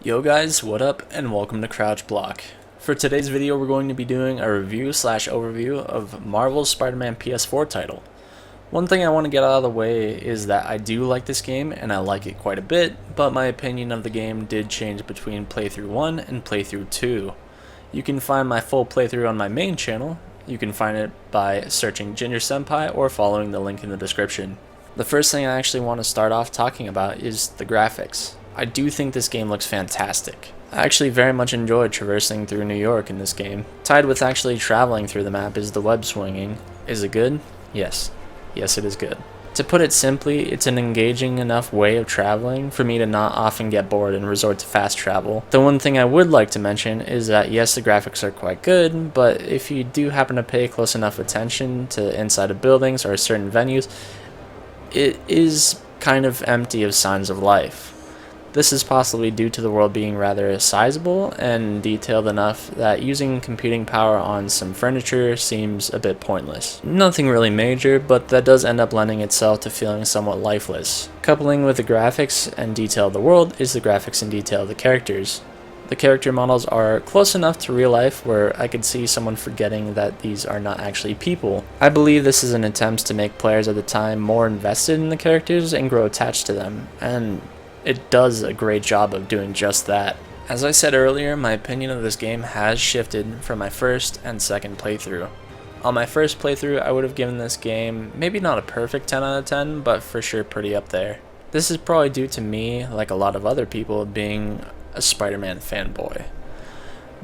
Yo guys, what up and welcome to Crouch Block. For today's video we're going to be doing a review slash overview of Marvel's Spider-Man PS4 title. One thing I want to get out of the way is that I do like this game and I like it quite a bit, but my opinion of the game did change between playthrough 1 and playthrough 2. You can find my full playthrough on my main channel. You can find it by searching Ginger Senpai or following the link in the description. The first thing I actually want to start off talking about is the graphics. I do think this game looks fantastic. I actually very much enjoyed traversing through New York in this game. Tied with actually traveling through the map is the web swinging. Is it good? Yes. Yes, it is good. To put it simply, it's an engaging enough way of traveling for me to not often get bored and resort to fast travel. The one thing I would like to mention is that yes, the graphics are quite good, but if you do happen to pay close enough attention to inside of buildings or certain venues, it is kind of empty of signs of life. This is possibly due to the world being rather sizable and detailed enough that using computing power on some furniture seems a bit pointless. Nothing really major, but that does end up lending itself to feeling somewhat lifeless. Coupling with the graphics and detail of the world is the graphics and detail of the characters. The character models are close enough to real life where I could see someone forgetting that these are not actually people. I believe this is an attempt to make players at the time more invested in the characters and grow attached to them, and it does a great job of doing just that. As I said earlier, my opinion of this game has shifted from my first and second playthrough. On my first playthrough, I would have given this game maybe not a perfect 10 out of 10, but for sure pretty up there. This is probably due to me, like a lot of other people, being a Spider-Man fanboy.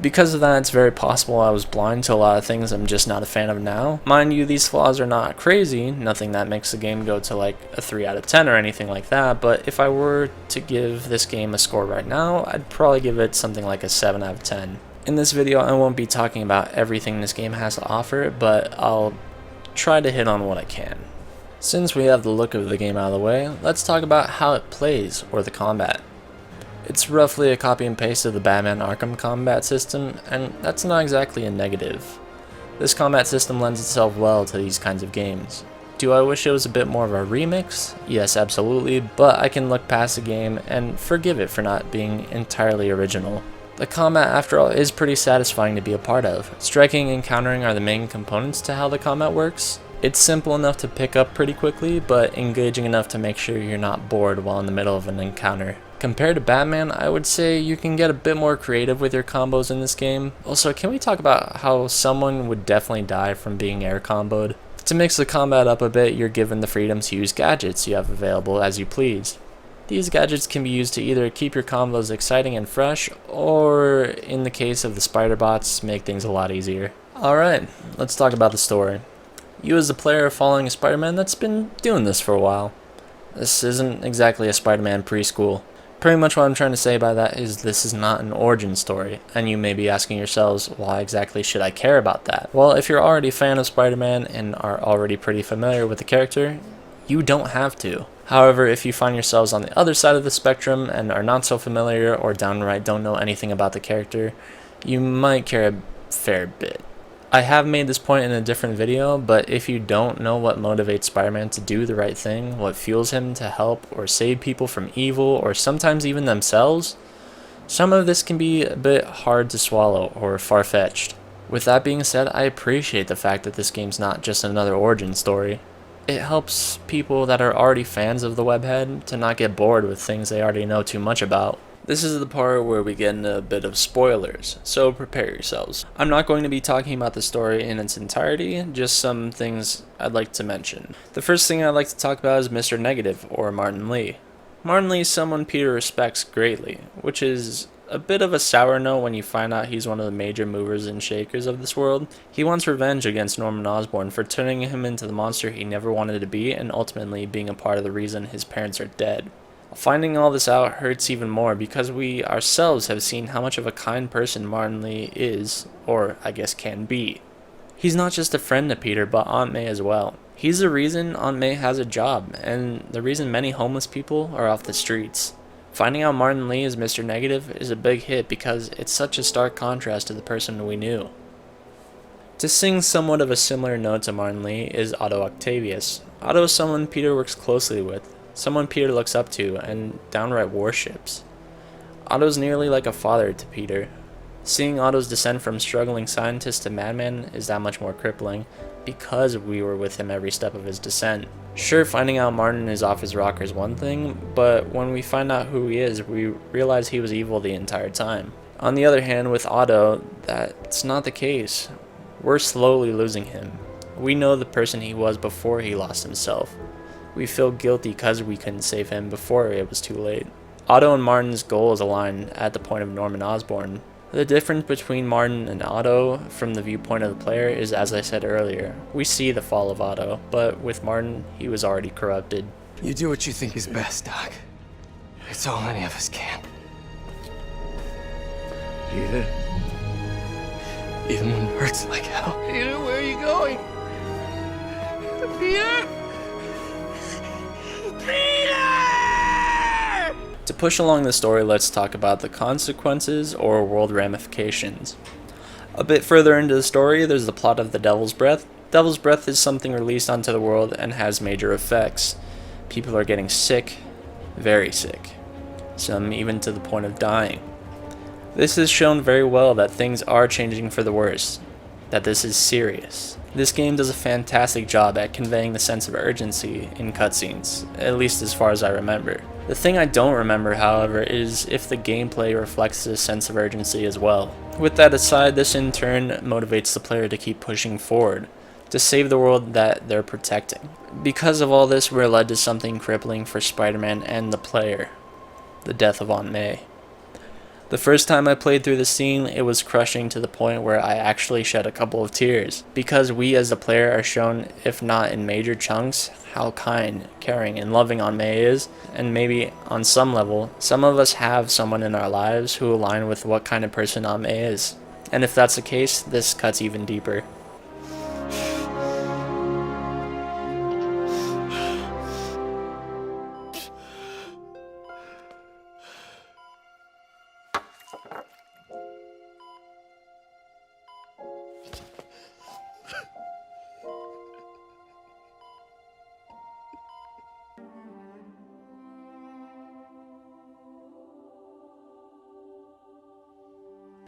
Because of that, it's very possible I was blind to a lot of things I'm just not a fan of now. Mind you, these flaws are not crazy, nothing that makes the game go to like a 3 out of 10 or anything like that, but if I were to give this game a score right now, I'd probably give it something like a 7 out of 10. In this video, I won't be talking about everything this game has to offer, but I'll try to hit on what I can. Since we have the look of the game out of the way, let's talk about how it plays, or the combat. It's roughly a copy and paste of the Batman Arkham combat system, and that's not exactly a negative. This combat system lends itself well to these kinds of games. Do I wish it was a bit more of a remix? Yes, absolutely, but I can look past the game and forgive it for not being entirely original. The combat, after all, is pretty satisfying to be a part of. Striking and countering are the main components to how the combat works. It's simple enough to pick up pretty quickly, but engaging enough to make sure you're not bored while in the middle of an encounter. Compared to Batman, I would say you can get a bit more creative with your combos in this game. Also, can we talk about how someone would definitely die from being air comboed? To mix the combat up a bit, you're given the freedom to use gadgets you have available as you please. These gadgets can be used to either keep your combos exciting and fresh, or in the case of the spider bots, make things a lot easier. Alright, let's talk about the story. You as the player are following a Spider-Man that's been doing this for a while. This isn't exactly a Spider-Man preschool. Pretty much what I'm trying to say by that is this is not an origin story, and you may be asking yourselves, why exactly should I care about that? Well, if you're already a fan of Spider-Man and are already pretty familiar with the character, you don't have to. However, if you find yourselves on the other side of the spectrum and are not so familiar or downright don't know anything about the character, you might care a fair bit. I have made this point in a different video, but if you don't know what motivates Spider-Man to do the right thing, what fuels him to help or save people from evil, or sometimes even themselves, some of this can be a bit hard to swallow or far-fetched. With that being said, I appreciate the fact that this game's not just another origin story. It helps people that are already fans of the webhead to not get bored with things they already know too much about. This is the part where we get into a bit of spoilers, so prepare yourselves. I'm not going to be talking about the story in its entirety, just some things I'd like to mention. The first thing I'd like to talk about is Mr. Negative, or Martin Lee. Martin Lee is someone Peter respects greatly, which is a bit of a sour note when you find out he's one of the major movers and shakers of this world. He wants revenge against Norman Osborn for turning him into the monster he never wanted to be and ultimately being a part of the reason his parents are dead. Finding all this out hurts even more because we ourselves have seen how much of a kind person Martin Lee is, or I guess can be. He's not just a friend to Peter, but Aunt May as well. He's the reason Aunt May has a job, and the reason many homeless people are off the streets. Finding out Martin Lee is Mr. Negative is a big hit because it's such a stark contrast to the person we knew. To sing somewhat of a similar note to Martin Lee is Otto Octavius. Otto is someone Peter works closely with, someone Peter looks up to and downright worships. Otto's nearly like a father to Peter. Seeing Otto's descent from struggling scientist to madman is that much more crippling, because we were with him every step of his descent. Sure, finding out Martin is off his rocker is one thing, but when we find out who he is, we realize he was evil the entire time. On the other hand, with Otto, that's not the case. We're slowly losing him. We know the person he was before he lost himself. We feel guilty because we couldn't save him before it was too late. Otto and Martin's goals align at the point of Norman Osborn. The difference between Martin and Otto from the viewpoint of the player is, as I said earlier, we see the fall of Otto, but with Martin, he was already corrupted. You do what you think is best, Doc. It's all any of us can. Peter? Even when it hurts like hell. Peter, where are you going? Peter? Peter! To push along the story, let's talk about the consequences or world ramifications. A bit further into the story, there's the plot of the Devil's Breath. Devil's Breath is something released onto the world and has major effects. People are getting sick, very sick. Some even to the point of dying. This is shown very well that things are changing for the worse, that this is serious. This game does a fantastic job at conveying the sense of urgency in cutscenes, at least as far as I remember. The thing I don't remember, however, is if the gameplay reflects this sense of urgency as well. With that aside, this in turn motivates the player to keep pushing forward, to save the world that they're protecting. Because of all this, we're led to something crippling for Spider-Man and the player: the death of Aunt May. The first time I played through the scene, it was crushing to the point where I actually shed a couple of tears, because we as the player are shown, if not in major chunks, how kind, caring, and loving Aunt May is, and maybe on some level, some of us have someone in our lives who align with what kind of person Aunt May is. And if that's the case, this cuts even deeper.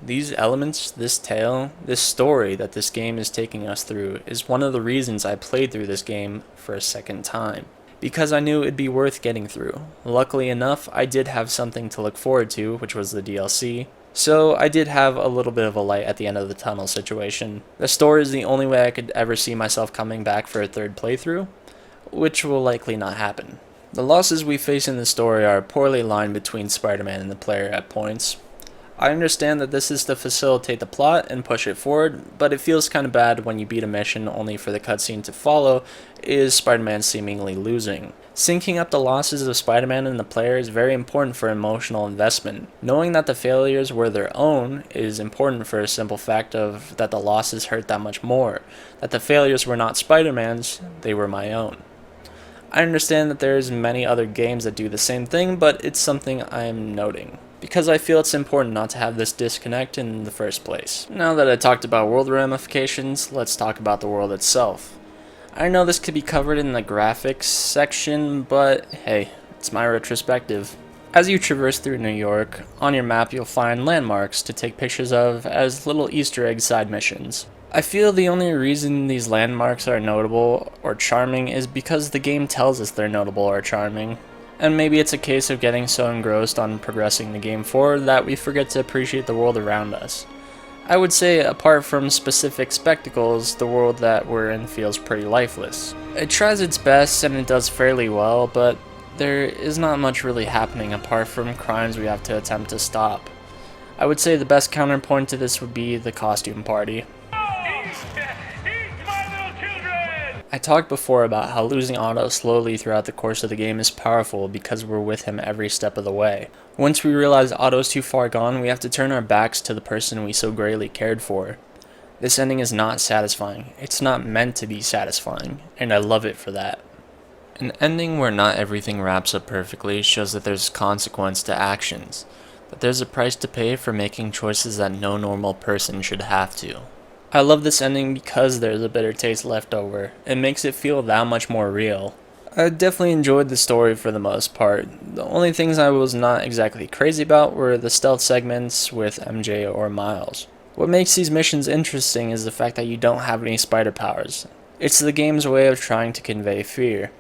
These elements, this tale, this story that this game is taking us through is one of the reasons I played through this game for a second time. Because I knew it'd be worth getting through. Luckily enough, I did have something to look forward to, which was the DLC. So I did have a little bit of a light at the end of the tunnel situation. The story is the only way I could ever see myself coming back for a third playthrough, which will likely not happen. The losses we face in the story are poorly aligned between Spider-Man and the player at points. I understand that this is to facilitate the plot and push it forward, but it feels kinda bad when you beat a mission only for the cutscene to follow is Spider-Man seemingly losing. Syncing up the losses of Spider-Man and the player is very important for emotional investment. Knowing that the failures were their own is important for a simple fact of that the losses hurt that much more, that the failures were not Spider-Man's, they were my own. I understand that there's many other games that do the same thing, but it's something I'm noting, because I feel it's important not to have this disconnect in the first place. Now that I talked about world ramifications, let's talk about the world itself. I know this could be covered in the graphics section, but hey, it's my retrospective. As you traverse through New York, on your map you'll find landmarks to take pictures of as little Easter egg side missions. I feel the only reason these landmarks are notable or charming is because the game tells us they're notable or charming. And maybe it's a case of getting so engrossed on progressing the game forward that we forget to appreciate the world around us. I would say, apart from specific spectacles, the world that we're in feels pretty lifeless. It tries its best and it does fairly well, but there is not much really happening apart from crimes we have to attempt to stop. I would say the best counterpoint to this would be the costume party. I talked before about how losing Otto slowly throughout the course of the game is powerful because we're with him every step of the way. Once we realize Otto's too far gone, we have to turn our backs to the person we so greatly cared for. This ending is not satisfying. It's not meant to be satisfying, and I love it for that. An ending where not everything wraps up perfectly shows that there's consequence to actions, that there's a price to pay for making choices that no normal person should have to. I love this ending because there's a bitter taste left over. It makes it feel that much more real. I definitely enjoyed the story for the most part. The only things I was not exactly crazy about were the stealth segments with MJ or Miles. What makes these missions interesting is the fact that you don't have any spider powers. It's the game's way of trying to convey fear.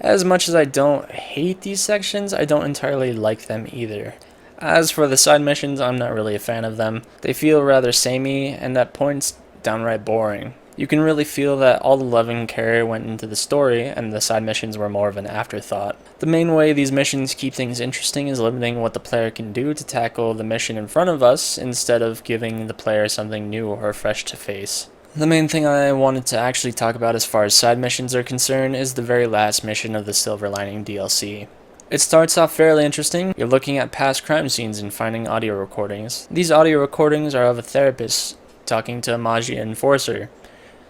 As much as I don't hate these sections, I don't entirely like them either. As for the side missions, I'm not really a fan of them. They feel rather samey and at points downright boring. You can really feel that all the love and care went into the story and the side missions were more of an afterthought. The main way these missions keep things interesting is limiting what the player can do to tackle the mission in front of us instead of giving the player something new or fresh to face. The main thing I wanted to actually talk about as far as side missions are concerned is the very last mission of the Silver Lining DLC. It starts off fairly interesting. You're looking at past crime scenes and finding audio recordings. These audio recordings are of a therapist talking to a Magi enforcer.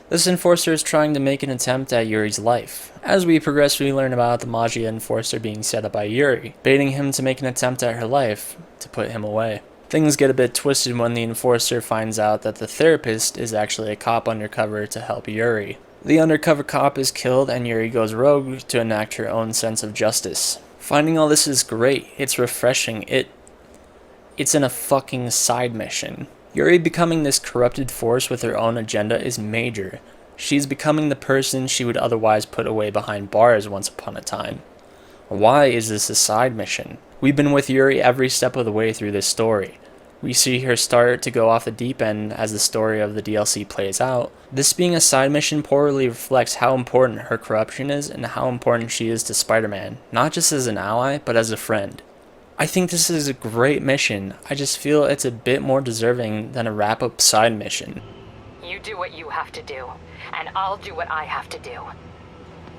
This enforcer is trying to make an attempt at Yuri's life. As we progress, we learn about the Magi enforcer being set up by Yuri, baiting him to make an attempt at her life to put him away. Things get a bit twisted when the enforcer finds out that the therapist is actually a cop undercover to help Yuri. The undercover cop is killed and Yuri goes rogue to enact her own sense of justice. Finding all this is great. It's refreshing. It's in a fucking side mission. Yuri becoming this corrupted force with her own agenda is major. She's becoming the person she would otherwise put away behind bars once upon a time. Why is this a side mission? We've been with Yuri every step of the way through this story. We see her start to go off the deep end as the story of the DLC plays out. This being a side mission poorly reflects how important her corruption is and how important she is to Spider-Man, not just as an ally, but as a friend. I think this is a great mission. I just feel it's a bit more deserving than a wrap-up side mission. You do what you have to do, and I'll do what I have to do.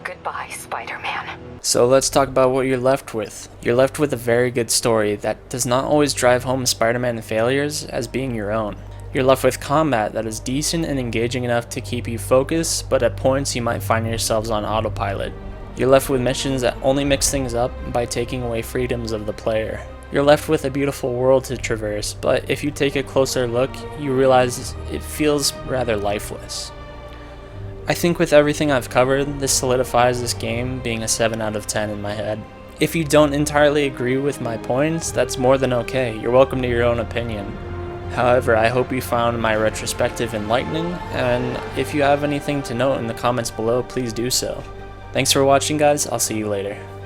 Goodbye, Spider-Man. So let's talk about what you're left with. You're left with a very good story that does not always drive home Spider-Man failures as being your own. You're left with combat that is decent and engaging enough to keep you focused, but at points you might find yourselves on autopilot. You're left with missions that only mix things up by taking away freedoms of the player. You're left with a beautiful world to traverse, but if you take a closer look, you realize it feels rather lifeless. I think with everything I've covered, this solidifies this game being a 7 out of 10 in my head. If you don't entirely agree with my points, that's more than okay. You're welcome to your own opinion. However, I hope you found my retrospective enlightening, and if you have anything to note in the comments below, please do so. Thanks for watching, guys. I'll see you later.